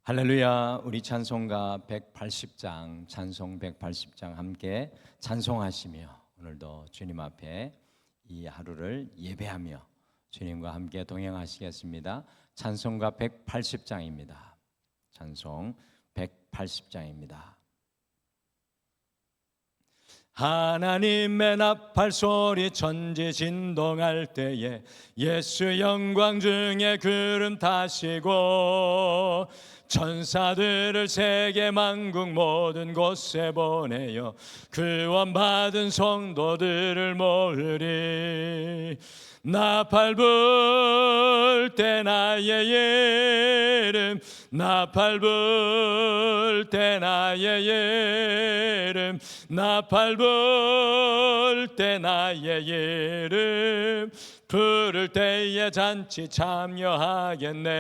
할렐루야. 우리 찬송가 180장 찬송 180장 함께 찬송하시며 오늘도 주님 앞에 이 하루를 예배하며 주님과 함께 동행하시겠습니다. 찬송가 180장입니다. 찬송 180장입니다. 하나님의 나팔 소리 천지 진동할 때에 예수 영광 중에 구름 타시고 천사들을 세계 만국 모든 곳에 보내어 구원받은 성도들을 모으리. 나팔 불 때 나의 이름, 나팔 불 때 나의 이름, 나팔 불 때 나의 이름, 부를 때에 잔치 참여하겠네.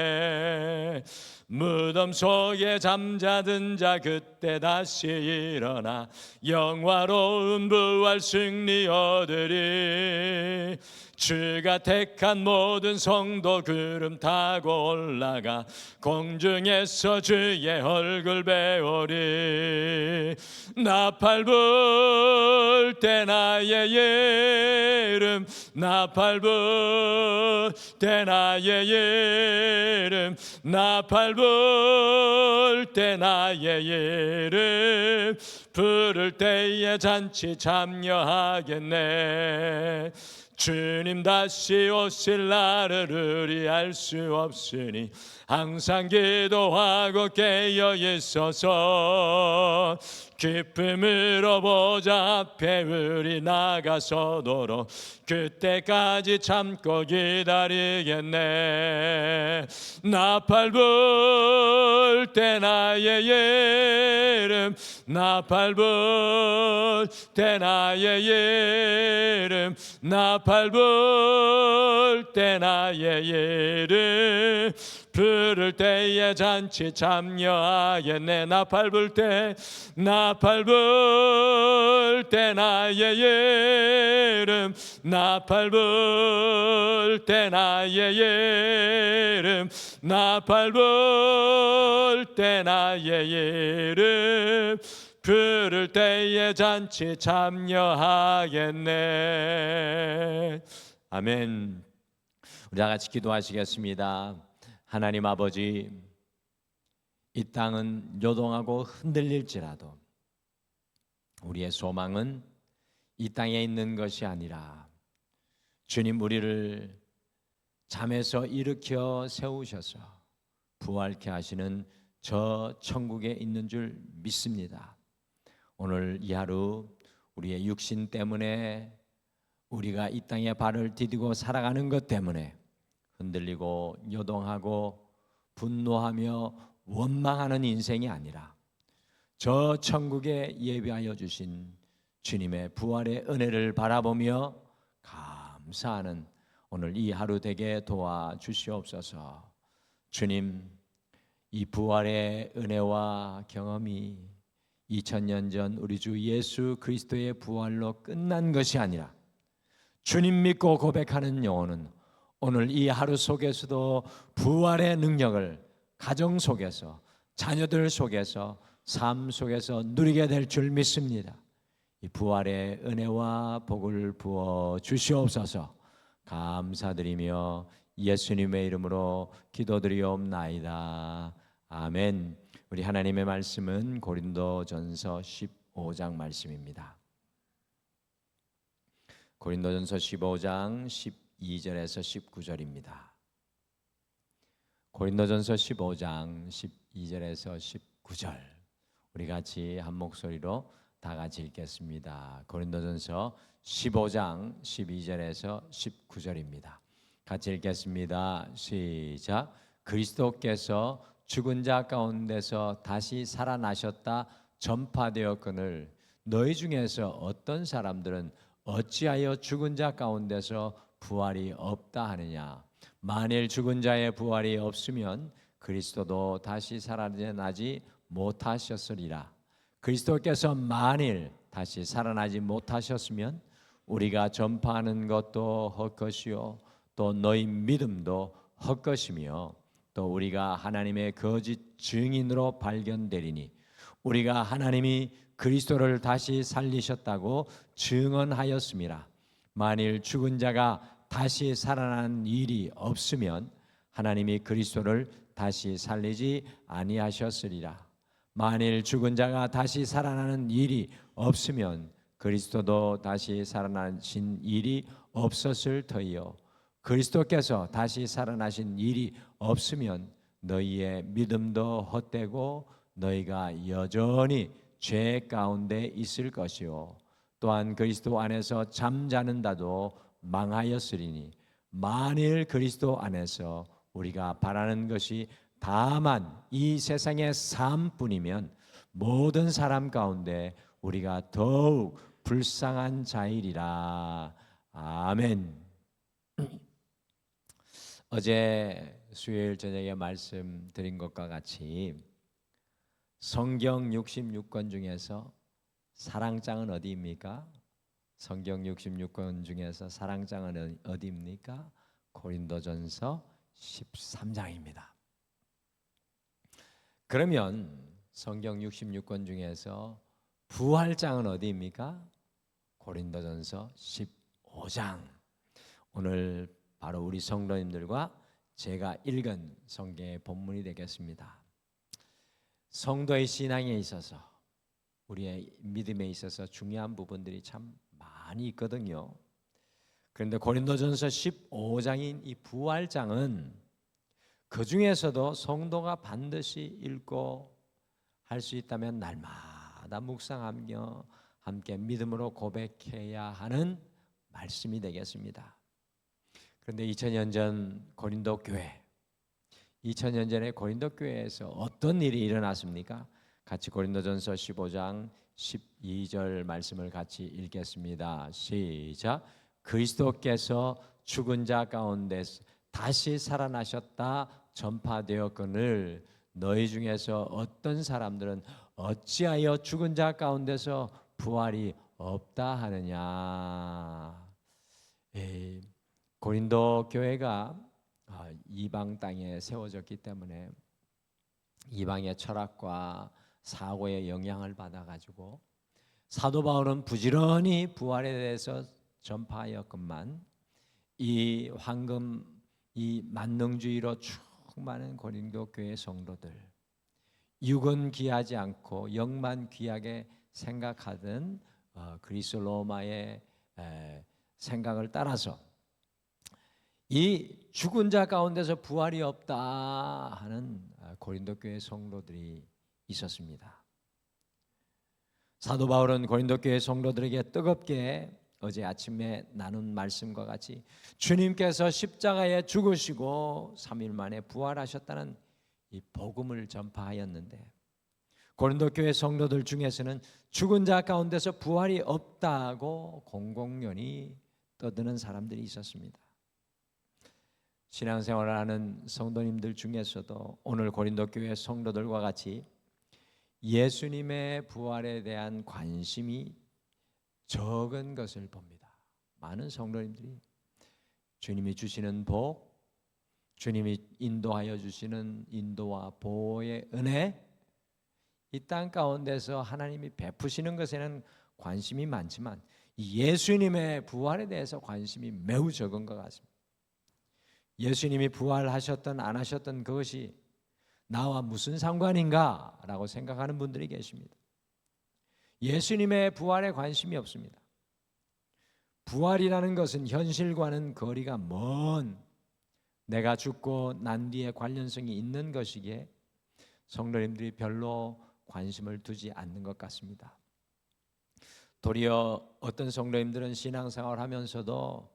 무덤 속에 잠자든 자 그때 다시 일어나 영화로운 부활 승리 얻으리. 주가 택한 모든 성도 구름 타고 올라가 공중에서 주의 얼굴 배우리. 나팔 불 때 나의 이름, 나팔 불 때 나의 이름, 나팔 불 때 나의 이름, 부를 때에 잔치 참여하겠네. 주님 다시 오실 날을 우리 알 수 없으니 항상 기도하고 깨어 있어서 기쁨으로 보좌 앞에 우리 나가서도록 그때까지 참고 기다리겠네. 나팔 불 때 나의 이름, 나팔 불 때 나의 이름, 나팔 불 때 나의 이름, 부를 때에 잔치 참여하겠네. 나팔 불 때, 나팔 불 때 나의 이름, 나팔 불 때 나의 이름, 나팔 불 때 나의 이름, 부를 때에 잔치 참여하겠네. 아멘. 우리 다 같이 기도하시겠습니다. 하나님 아버지, 이 땅은 요동하고 흔들릴지라도 우리의 소망은 이 땅에 있는 것이 아니라 주님 우리를 잠에서 일으켜 세우셔서 부활케 하시는 저 천국에 있는 줄 믿습니다. 오늘 이 하루 우리의 육신 때문에 우리가 이 땅에 발을 디디고 살아가는 것 때문에 흔들리고 요동하고 분노하며 원망하는 인생이 아니라 저 천국에 예비하여 주신 주님의 부활의 은혜를 바라보며 감사하는 오늘 이 하루 되게 도와주시옵소서. 주님, 이 부활의 은혜와 경험이 2000년 전 우리 주 예수 그리스도의 부활로 끝난 것이 아니라 주님 믿고 고백하는 영혼은 오늘 이 하루 속에서도 부활의 능력을 가정 속에서, 자녀들 속에서, 삶 속에서 누리게 될 줄 믿습니다. 이 부활의 은혜와 복을 부어 주시옵소서. 감사드리며 예수님의 이름으로 기도드리옵나이다. 아멘. 우리 하나님의 말씀은 고린도전서 15장 말씀입니다. 고린도전서 15장 12절에서 19절입니다. 고린도전서 15장 12절에서 19절 우리 같이 한 목소리로 다 같이 읽겠습니다. 고린도전서 15장 12절에서 19절입니다. 같이 읽겠습니다. 시작. 그리스도께서 죽은 자 가운데서 다시 살아나셨다 전파되었거늘 너희 중에서 어떤 사람들은 어찌하여 죽은 자 가운데서 부활이 없다 하느냐. 만일 죽은 자의 부활이 없으면 그리스도도 다시 살아나지 못하셨으리라. 그리스도께서 만일 다시 살아나지 못하셨으면 우리가 전파하는 것도 헛것이요 또 너희 믿음도 헛것이며 또 우리가 하나님의 거짓 증인으로 발견되리니 우리가 하나님이 그리스도를 다시 살리셨다고 증언하였음이라. 만일 죽은 자가 다시 살아난 일이 없으면 하나님이 그리스도를 다시 살리지 아니하셨으리라. 만일 죽은 자가 다시 살아나는 일이 없으면 그리스도도 다시 살아나신 일이 없었을 터이요 그리스도께서 다시 살아나신 일이 없으면 너희의 믿음도 헛되고 너희가 여전히 죄 가운데 있을 것이요 또한 그리스도 안에서 잠자는다도 망하였으리니 만일 그리스도 안에서 우리가 바라는 것이 다만 이 세상의 삶뿐이면 모든 사람 가운데 우리가 더욱 불쌍한 자이리라. 아멘. 어제 수요일 저녁에 말씀드린 것과 같이 성경 66권 중에서 사랑장은 어디입니까? 성경 66권 중에서 사랑장은 어디입니까? 고린도전서 13장입니다. 그러면 성경 66권 중에서 부활장은 어디입니까? 고린도전서 15장. 오늘 바로 우리 성도님들과 제가 읽은 성경의 본문이 되겠습니다. 성도의 신앙에 있어서 우리의 믿음에 있어서 중요한 부분들이 참 많이 있거든요. 그런데 고린도전서 15장인 이 부활장은 그 중에서도 성도가 반드시 읽고 할 수 있다면 날마다 묵상하며 함께 믿음으로 고백해야 하는 말씀이 되겠습니다. 그런데 2000년 전 고린도 교회, 2000년 전에 고린도 교회에서 어떤 일이 일어났습니까? 같이 고린도전서 15장 12절 말씀을 같이 읽겠습니다. 시작. 그리스도께서 죽은 자 가운데 다시 살아나셨다 전파되었거늘 너희 중에서 어떤 사람들은 어찌하여 죽은 자 가운데서 부활이 없다 하느냐. 고린도 교회가 이방 땅에 세워졌기 때문에 이방의 철학과 사고의 영향을 받아가지고 사도 바울은 부지런히 부활에 대해서 전파하였건만 이 황금 이 만능주의로 충만한 고린도 교회 성도들, 육은 귀하지 않고 영만 귀하게 생각하던 그리스 로마의 생각을 따라서 이 죽은 자 가운데서 부활이 없다 하는 고린도 교회 성도들이 있었습니다. 사도 바울은 고린도 교회 성도들에게 뜨겁게 어제 아침에 나눈 말씀과 같이 주님께서 십자가에 죽으시고 3일 만에 부활하셨다는 이 복음을 전파하였는데 고린도 교회 성도들 중에서는 죽은 자 가운데서 부활이 없다고 공공연히 떠드는 사람들이 있었습니다. 신앙생활을 하는 성도님들 중에서도 오늘 고린도 교회 성도들과 같이 예수님의 부활에 대한 관심이 적은 것을 봅니다. 많은 성도님들이 주님이 주시는 복, 주님이 인도하여 주시는 인도와 보호의 은혜, 이 땅 가운데서 하나님이 베푸시는 것에는 관심이 많지만 예수님의 부활에 대해서 관심이 매우 적은 것 같습니다. 예수님이 부활하셨든 안 하셨든 그것이 나와 무슨 상관인가 라고 생각하는 분들이 계십니다. 예수님의 부활에 관심이 없습니다. 부활이라는 것은 현실과는 거리가 먼 내가 죽고 난 뒤에 관련성이 있는 것이기에 성도님들이 별로 관심을 두지 않는 것 같습니다. 도리어 어떤 성도님들은 신앙생활을 하면서도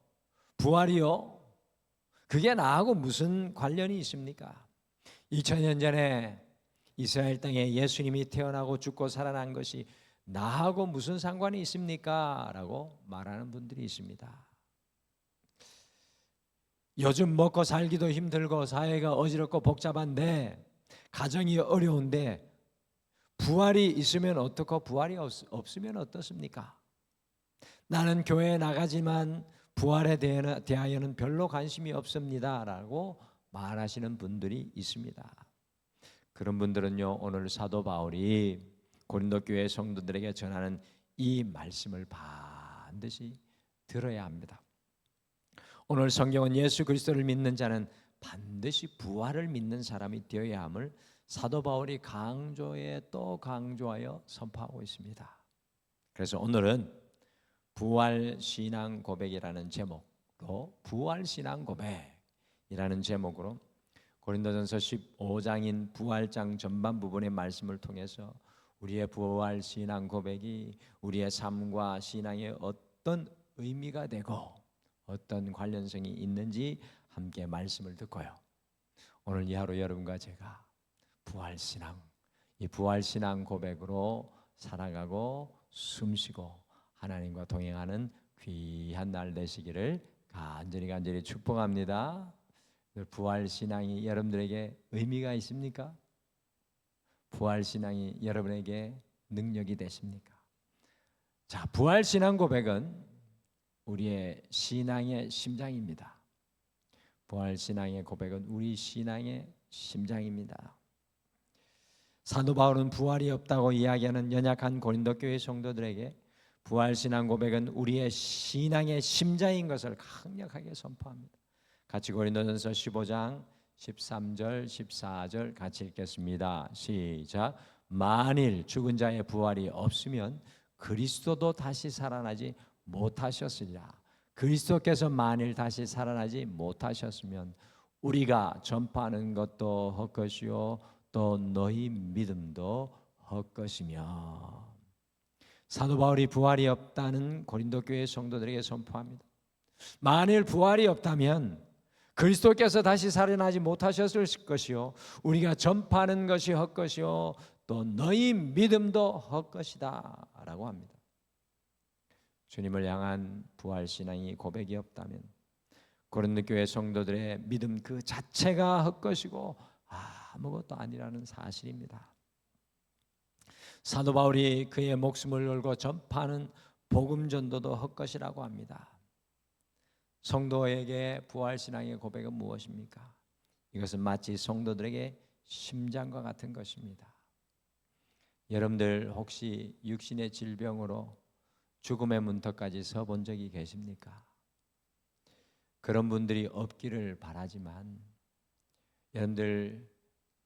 부활이요? 그게 나하고 무슨 관련이 있습니까? 2000년 전에 이스라엘 땅에 예수님이 태어나고 죽고 살아난 것이 나하고 무슨 상관이 있습니까? 라고 말하는 분들이 있습니다. 요즘 먹고 살기도 힘들고 사회가 어지럽고 복잡한데 가정이 어려운데 부활이 있으면 어떻고 부활이 없으면 어떻습니까? 나는 교회에 나가지만 부활에 대하여는 별로 관심이 없습니다 라고 말하시는 분들이 있습니다. 그런 분들은요, 오늘 사도 바울이 고린도 교회 성도들에게 전하는 이 말씀을 반드시 들어야 합니다. 오늘 성경은 예수 그리스도를 믿는 자는 반드시 부활을 믿는 사람이 되어야 함을 사도 바울이 강조에 또 강조하여 선포하고 있습니다. 그래서 오늘은 부활신앙 고백이라는 제목으로, 부활신앙 고백이라는 제목으로 고린도전서 15장인 부활장 전반 부분의 말씀을 통해서 우리의 부활신앙 고백이 우리의 삶과 신앙에 어떤 의미가 되고 어떤 관련성이 있는지 함께 말씀을 듣고요. 오늘 이 하루 여러분과 제가 부활신앙, 이 부활신앙 고백으로 살아가고 숨쉬고 하나님과 동행하는 귀한 날 되시기를 간절히 축복합니다. 부활신앙이 여러분들에게 의미가 있습니까? 부활신앙이 여러분에게 능력이 되십니까? 자, 부활신앙 고백은 우리의 신앙의 심장입니다. 부활신앙의 고백은 우리 신앙의 심장입니다. 사도 바울은 부활이 없다고 이야기하는 연약한 고린도 교회 성도들에게 부활신앙 고백은 우리의 신앙의 심장인 것을 강력하게 선포합니다. 같이 고린도전서 15장 13절 14절 같이 읽겠습니다. 시작. 만일 죽은 자의 부활이 없으면 그리스도도 다시 살아나지 못하셨으리라. 그리스도께서 만일 다시 살아나지 못하셨으면 우리가 전파하는 것도 헛것이요 또 너희 믿음도 헛것이며. 사도 바울이 부활이 없다는 고린도 교회 성도들에게 선포합니다. 만일 부활이 없다면 그리스도께서 다시 살아나지 못하셨을 것이요 우리가 전파하는 것이 헛것이요 또 너희 믿음도 헛것이다 라고 합니다. 주님을 향한 부활신앙이 고백이 없다면 고린도 교회 성도들의 믿음 그 자체가 헛것이고 아무것도 아니라는 사실입니다. 사도 바울이 그의 목숨을 걸고 전파하는 복음 전도도 헛것이라고 합니다. 성도에게 부활신앙의 고백은 무엇입니까? 이것은 마치 성도들에게 심장과 같은 것입니다. 여러분들 혹시 육신의 질병으로 죽음의 문턱까지 서본 적이 계십니까? 그런 분들이 없기를 바라지만 여러분들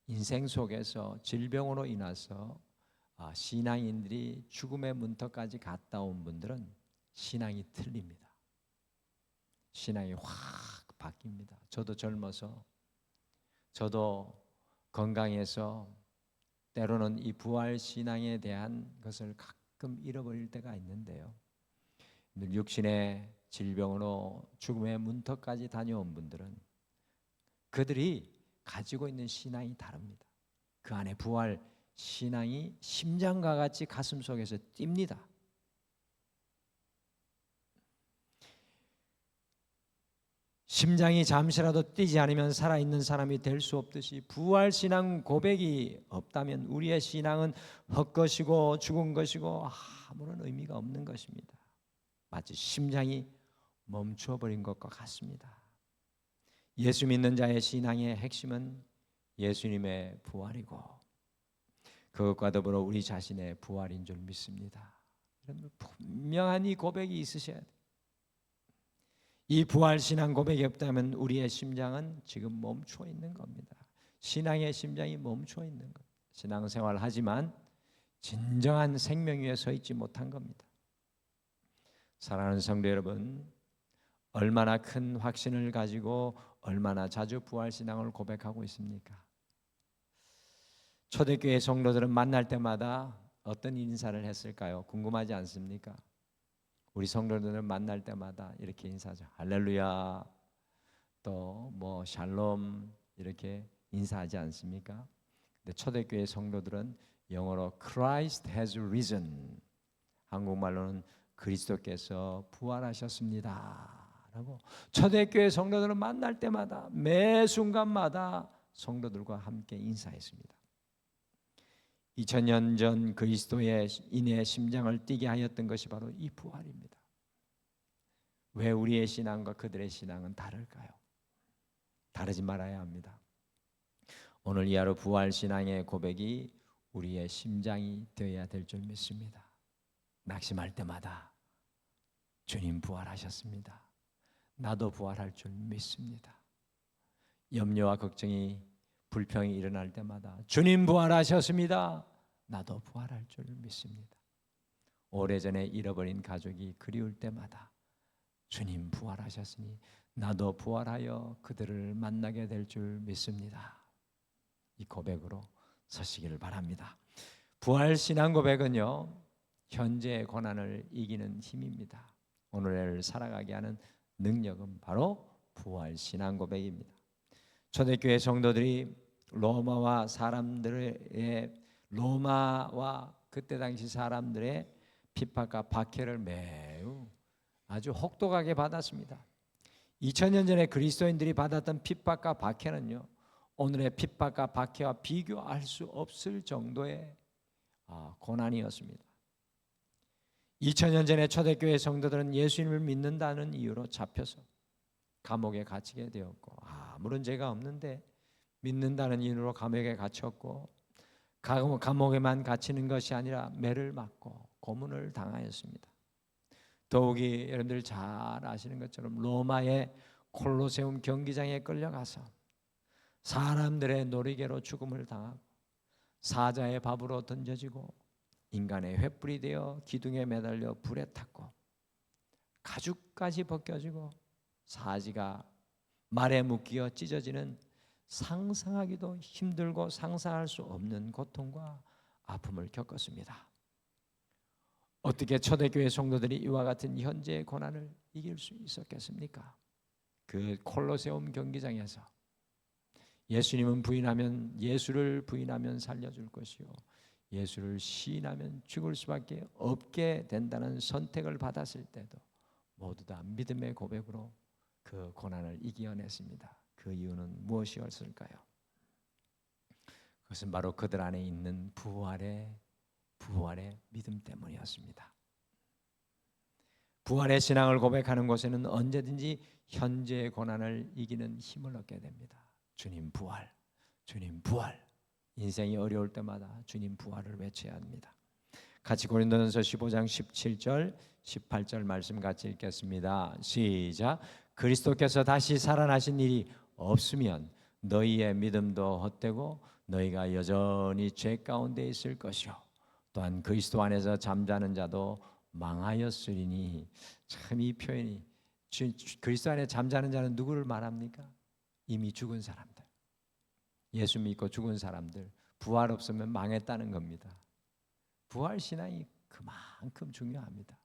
인생 속에서 질병으로 인해서 신앙인들이 죽음의 문턱까지 갔다 온 분들은 신앙이 틀립니다. 신앙이 확 바뀝니다. 저도 젊어서 저도 건강해서 때로는 이 부활 신앙에 대한 것을 가끔 잃어버릴 때가 있는데요. 육신의 질병으로 죽음의 문턱까지 다녀온 분들은 그들이 가지고 있는 신앙이 다릅니다. 그 안에 부활 신앙이 심장과 같이 가슴 속에서 뜁니다. 심장이 잠시라도 뛰지 않으면 살아있는 사람이 될 수 없듯이 부활신앙 고백이 없다면 우리의 신앙은 헛것이고 죽은 것이고 아무런 의미가 없는 것입니다. 마치 심장이 멈춰버린 것과 같습니다. 예수 믿는 자의 신앙의 핵심은 예수님의 부활이고 그것과 더불어 우리 자신의 부활인 줄 믿습니다. 여러분 분명한 이 고백이 있으셔야 돼요. 이 부활신앙 고백이 없다면 우리의 심장은 지금 멈춰 있는 겁니다. 신앙의 심장이 멈춰 있는 것. 신앙생활 하지만 진정한 생명 위에 서 있지 못한 겁니다. 사랑하는 성도 여러분, 얼마나 큰 확신을 가지고 얼마나 자주 부활신앙을 고백하고 있습니까? 초대교회 성도들은 만날 때마다 어떤 인사를 했을까요? 궁금하지 않습니까? 우리 성도들은 만날 때마다 이렇게 인사하죠. 할렐루야, 또 뭐 샬롬 이렇게 인사하지 않습니까? 근데 초대교회 성도들은 영어로 Christ has risen, 한국말로는 그리스도께서 부활하셨습니다 라고 초대교회 성도들은 만날 때마다 매 순간마다 성도들과 함께 인사했습니다. 2000년 전 그리스도의 인의 심장을 뛰게 하였던 것이 바로 이 부활입니다. 왜 우리의 신앙과 그들의 신앙은 다를까요? 다르지 말아야 합니다. 오늘 이 하루 부활신앙의 고백이 우리의 심장이 되어야 될 줄 믿습니다. 낙심할 때마다 주님 부활하셨습니다. 나도 부활할 줄 믿습니다. 염려와 걱정이 불평이 일어날 때마다 주님 부활하셨습니다. 나도 부활할 줄 믿습니다. 오래전에 잃어버린 가족이 그리울 때마다 주님 부활하셨으니 나도 부활하여 그들을 만나게 될 줄 믿습니다. 이 고백으로 서시기를 바랍니다. 부활 신앙 고백은요, 현재의 고난을 이기는 힘입니다. 오늘을 살아가게 하는 능력은 바로 부활 신앙 고백입니다. 초대교회 성도들이 로마와 그때 당시 사람들의 핍박과 박해를 매우 아주 혹독하게 받았습니다. 2000년 전에 그리스도인들이 받았던 핍박과 박해는요, 오늘의 핍박과 박해와 비교할 수 없을 정도의 고난이었습니다. 2000년 전에 초대교회 성도들은 예수님을 믿는다는 이유로 잡혀서 감옥에 갇히게 되었고, 아무런 죄가 없는데 믿는다는 이유로 감옥에 갇혔고, 감옥에만 갇히는 것이 아니라 매를 맞고 고문을 당하였습니다. 더욱이 여러분들 잘 아시는 것처럼 로마의 콜로세움 경기장에 끌려가서 사람들의 놀이개로 죽음을 당하고 사자의 밥으로 던져지고 인간의 횃불이 되어 기둥에 매달려 불에 탔고 가죽까지 벗겨지고 사지가 말에 묶여 찢어지는 상상하기도 힘들고 상상할 수 없는 고통과 아픔을 겪었습니다. 어떻게 초대교회 성도들이 이와 같은 현재의 고난을 이길 수 있었겠습니까? 그 콜로세움 경기장에서 예수를 부인하면 살려줄 것이요, 예수를 시인하면 죽을 수밖에 없게 된다는 선택을 받았을 때도 모두 다 믿음의 고백으로 그 고난을 이겨냈습니다. 그 이유는 무엇이었을까요? 그것은 바로 그들 안에 있는 부활의 믿음 때문이었습니다. 부활의 신앙을 고백하는 곳에는 언제든지 현재의 고난을 이기는 힘을 얻게 됩니다. 주님 부활, 주님 부활. 인생이 어려울 때마다 주님 부활을 외쳐야 합니다. 같이 고린도전서 15장 17절 18절 말씀 같이 읽겠습니다. 시작. 그리스도께서 다시 살아나신 일이 없으면 너희의 믿음도 헛되고 너희가 여전히 죄 가운데 있을 것이요, 또한 그리스도 안에서 잠자는 자도 망하였으리니. 참 이 표현이, 그리스도 안에 잠자는 자는 누구를 말합니까? 이미 죽은 사람들, 예수 믿고 죽은 사람들, 부활 없으면 망했다는 겁니다. 부활 신앙이 그만큼 중요합니다.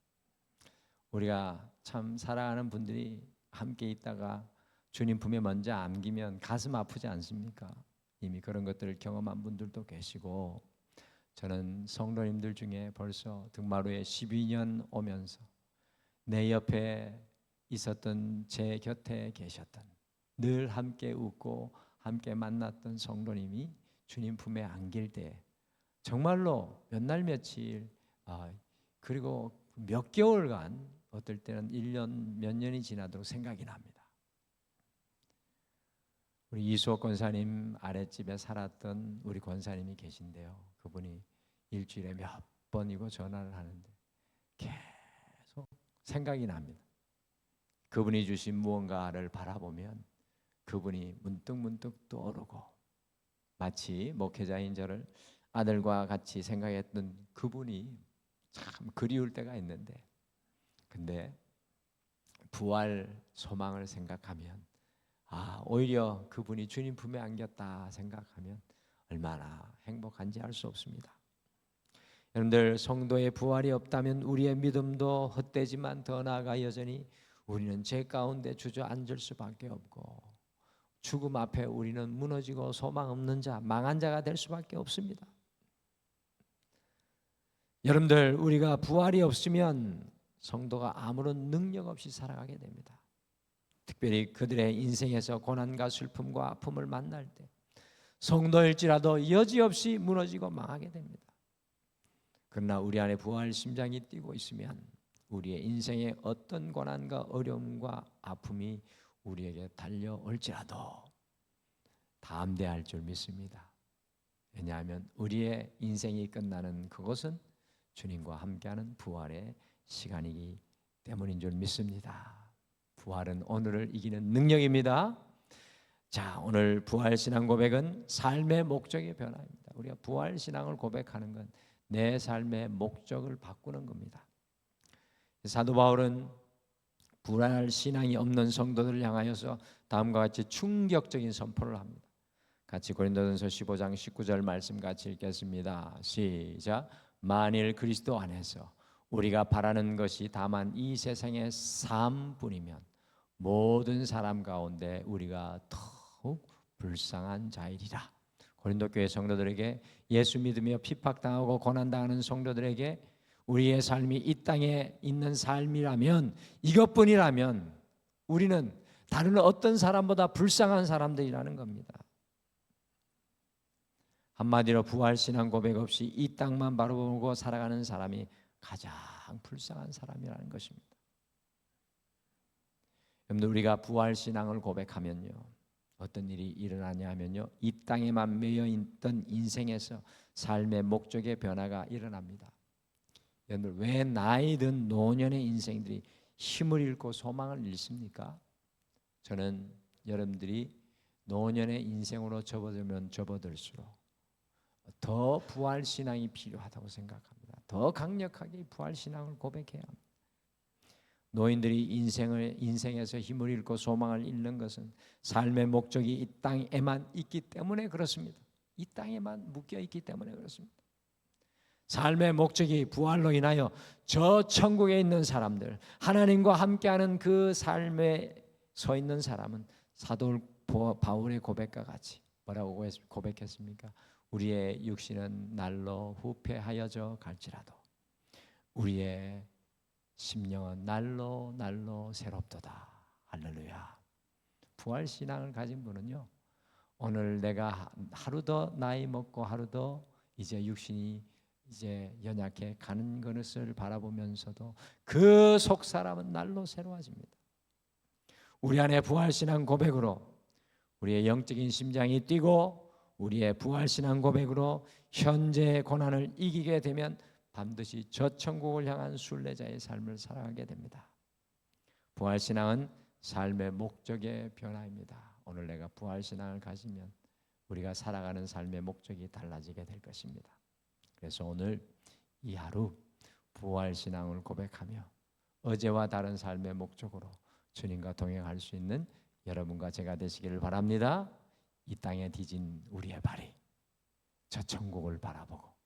우리가 참 사랑하는 분들이 함께 있다가 주님 품에 먼저 안기면 가슴 아프지 않습니까? 이미 그런 것들을 경험한 분들도 계시고, 저는 성도님들 중에 벌써 등마루에 12년 오면서 내 옆에 있었던, 제 곁에 계셨던, 늘 함께 웃고 함께 만났던 성도님이 주님 품에 안길 때 정말로 몇 날 며칠, 그리고 몇 개월간, 어떨 때는 1년 몇 년이 지나도록 생각이 납니다. 우리 이수옥 권사님 아랫집에 살았던 우리 권사님이 계신데요, 그분이 일주일에 몇 번이고 전화를 하는데 계속 생각이 납니다. 그분이 주신 무언가를 바라보면 그분이 문득문득 떠오르고, 마치 목회자인 저를 아들과 같이 생각했던 그분이 참 그리울 때가 있는데, 근데 부활 소망을 생각하면, 오히려 그분이 주님 품에 안겼다 생각하면 얼마나 행복한지 알 수 없습니다. 여러분들, 성도의 부활이 없다면 우리의 믿음도 헛되지만 더 나아가 여전히 우리는 죄 가운데 주저앉을 수밖에 없고, 죽음 앞에 우리는 무너지고 소망 없는 자, 망한 자가 될 수밖에 없습니다. 여러분들, 우리가 부활이 없으면 성도가 아무런 능력 없이 살아가게 됩니다. 특별히 그들의 인생에서 고난과 슬픔과 아픔을 만날 때 성도일지라도 여지없이 무너지고 망하게 됩니다. 그러나 우리 안에 부활 심장이 뛰고 있으면 우리의 인생의 어떤 고난과 어려움과 아픔이 우리에게 달려올지라도 담대할 줄 믿습니다. 왜냐하면 우리의 인생이 끝나는 그것은 주님과 함께하는 부활의 시간이기 때문인 줄 믿습니다. 부활은 오늘을 이기는 능력입니다. 자, 오늘 부활신앙 고백은 삶의 목적의 변화입니다. 우리가 부활신앙을 고백하는 건 내 삶의 목적을 바꾸는 겁니다. 사도 바울은 부활신앙이 없는 성도들을 향하여서 다음과 같이 충격적인 선포를 합니다. 같이 고린도전서 15장 19절 말씀 같이 읽겠습니다. 시작. 만일 그리스도 안에서 우리가 바라는 것이 다만 이 세상의 삶뿐이면 모든 사람 가운데 우리가 더욱 불쌍한 자이리라. 고린도 교회 성도들에게, 예수 믿으며 핍박당하고 고난당하는 성도들에게 우리의 삶이 이 땅에 있는 삶이라면, 이것뿐이라면 우리는 다른 어떤 사람보다 불쌍한 사람들이라는 겁니다. 한마디로 부활신앙 고백 없이 이 땅만 바라보고 살아가는 사람이 가장 불쌍한 사람이라는 것입니다. 여러분들, 우리가 부활신앙을 고백하면요, 어떤 일이 일어나냐 하면요, 이 땅에만 매여있던 인생에서 삶의 목적의 변화가 일어납니다. 여러분들, 왜 나이 든 노년의 인생들이 힘을 잃고 소망을 잃습니까? 저는 여러분들이 노년의 인생으로 접어들면 접어들수록 더 부활신앙이 필요하다고 생각합니다. 더 강력하게 부활신앙을 고백해야 합니다. 노인들이 인생에서 힘을 잃고 소망을 잃는 것은 삶의 목적이 이 땅에만 있기 때문에 그렇습니다. 이 땅에만 묶여 있기 때문에 그렇습니다. 삶의 목적이 부활로 인하여 저 천국에 있는 사람들, 하나님과 함께하는 그 삶에 서 있는 사람은 사도 바울의 고백과 같이 뭐라고 고백했습니까? 우리의 육신은 날로 후패하여져 갈지라도 우리의 심령은 날로 날로 새롭도다. 할렐루야. 부활신앙을 가진 분은요, 오늘 내가 하루 더 나이 먹고 하루 더 이제 육신이 이제 연약해 가는 것을 바라보면서도 그 속사람은 날로 새로워집니다. 우리 안에 부활신앙 고백으로 우리의 영적인 심장이 뛰고 우리의 부활신앙 고백으로 현재의 고난을 이기게 되면 반드시 저 천국을 향한 순례자의 삶을 살아가게 됩니다. 부활신앙은 삶의 목적의 변화입니다. 오늘 내가 부활신앙을 가지면 우리가 살아가는 삶의 목적이 달라지게 될 것입니다. 그래서 오늘 이 하루 부활신앙을 고백하며 어제와 다른 삶의 목적으로 주님과 동행할 수 있는 여러분과 제가 되시기를 바랍니다. 이 땅에 뒤진 우리의 발이 저 천국을 바라보고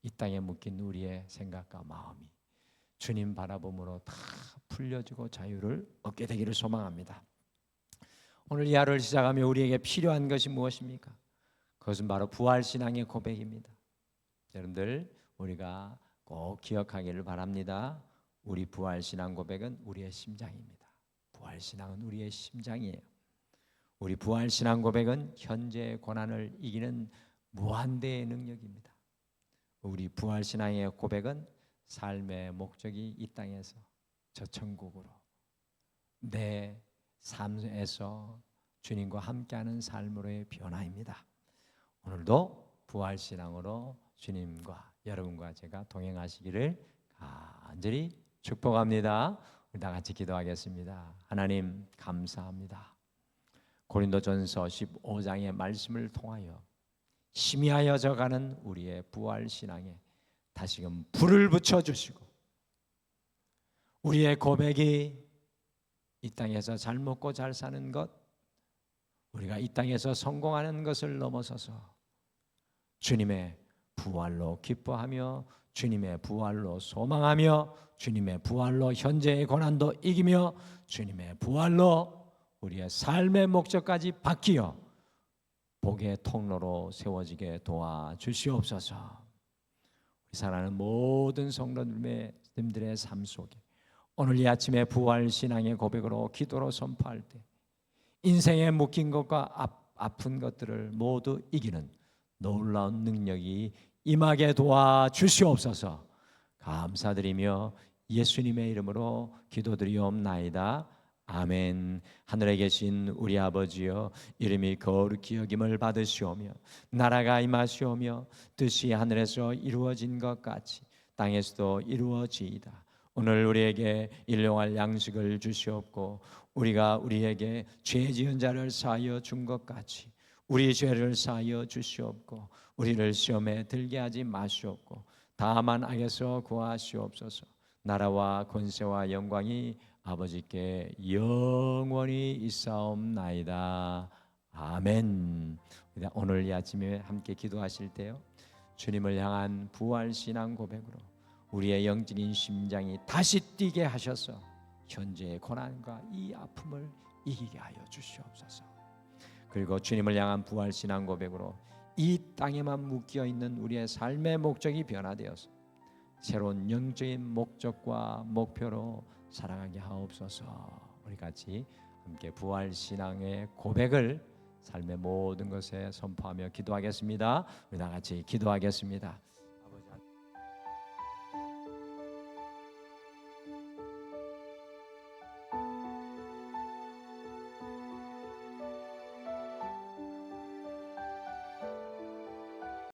이 땅에 묶인 우리의 생각과 마음이 주님 바라봄으로 다 풀려지고 자유를 얻게 되기를 소망합니다. 오늘 이 하루를 시작하며 우리에게 필요한 것이 무엇입니까? 그것은 바로 부활신앙의 고백입니다. 여러분들, 우리가 꼭 기억하기를 바랍니다. 우리 부활신앙 고백은 우리의 심장입니다. 부활신앙은 우리의 심장이에요. 우리 부활신앙 고백은 현재의 고난을 이기는 무한대의 능력입니다. 우리 부활신앙의 고백은 삶의 목적이 이 땅에서 저 천국으로 내 삶에서 주님과 함께하는 삶으로의 변화입니다. 오늘도 부활신앙으로 주님과 여러분과 제가 동행하시기를 간절히 축복합니다. 우리 다 같이 기도하겠습니다. 하나님, 감사합니다. 고린도전서 15장의 말씀을 통하여 희미하여져 가는 우리의 부활신앙에 다시금 불을 붙여주시고 우리의 고백이 이 땅에서 잘 먹고 잘 사는 것, 우리가 이 땅에서 성공하는 것을 넘어서서 주님의 부활로 기뻐하며 주님의 부활로 소망하며 주님의 부활로 현재의 고난도 이기며 주님의 부활로 우리의 삶의 목적까지 바뀌어 복의 통로로 세워지게 도와주시옵소서. 우리 사랑하는 모든 성도님들의 삶 속에 오늘 이 아침에 부활신앙의 고백으로 기도로 선포할 때 인생에 묶인 것과 아픈 것들을 모두 이기는 놀라운 능력이 임하게 도와주시옵소서. 감사드리며 예수님의 이름으로 기도드리옵나이다. 아멘. 하늘에 계신 우리 아버지여, 이름이 거룩히 여김을 받으시오며 나라가 임하시오며 뜻이 하늘에서 이루어진 것 같이 땅에서도 이루어지이다. 오늘 우리에게 일용할 양식을 주시옵고 우리가 우리에게 죄 지은 자를 사하여 준 것 같이 우리 죄를 사하여 주시옵고 우리를 시험에 들게 하지 마시옵고 다만 악에서 구하시옵소서. 나라와 권세와 영광이 아버지께 영원히 있사옵나이다. 아멘. 오늘 이 아침에 함께 기도하실 때요, 주님을 향한 부활 신앙 고백으로 우리의 영적인 심장이 다시 뛰게 하셔서 현재의 고난과 이 아픔을 이기게 하여 주시옵소서. 그리고 주님을 향한 부활 신앙 고백으로 이 땅에만 묶여 있는 우리의 삶의 목적이 변화되어서 새로운 영적인 목적과 목표로 살아가게 하옵소서. 우리 같이 함께 부활 신앙의 고백을 삶의 모든 것에 선포하며 기도하겠습니다. 우리 다 같이 기도하겠습니다.